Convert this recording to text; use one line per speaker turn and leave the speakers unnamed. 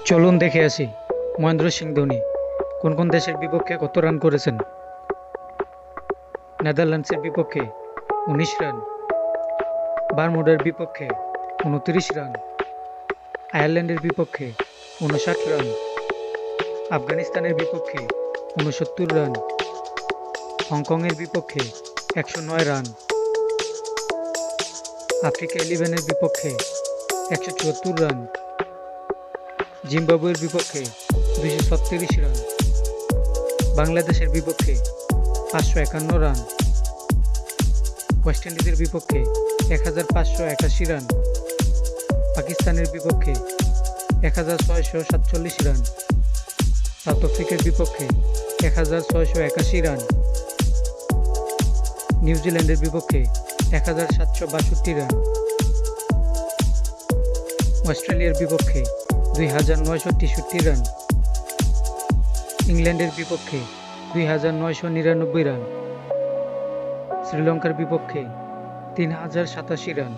চলুন দেখে আসি মহেন্দ্র সিং ধোনি কোন কোন দেশের বিপক্ষে কত রান করেছেন। নেদারল্যান্ডসের বিপক্ষে ১৯ রান, বারমুডার বিপক্ষে ২৯ রান, আয়ারল্যান্ডের বিপক্ষে ৫৯ রান, আফগানিস্তানের বিপক্ষে ৬৯ রান, হংকংয়ের বিপক্ষে ১০৯ রান, আফ্রিকা 11-এর বিপক্ষে ১৭৪ রান, জিম্বাবুয়ের বিপক্ষে ২৩৬ রান, বাংলাদেশের বিপক্ষে ৫৫১ রান, ওয়েস্ট ইন্ডিজের বিপক্ষে ১৫৮১ রান, পাকিস্তানের বিপক্ষে ১৬৪৭ রান, সাউথ আফ্রিকার বিপক্ষে ১৬৮১ রান, নিউজিল্যান্ডের বিপক্ষে ১৭৬২ রান, অস্ট্রেলিয়ার বিপক্ষে ২৯৬৩ রান, ইংল্যান্ডের বিপক্ষে ২৯৯৯ রান, শ্রীলঙ্কার বিপক্ষে ৩০৮৭ রান।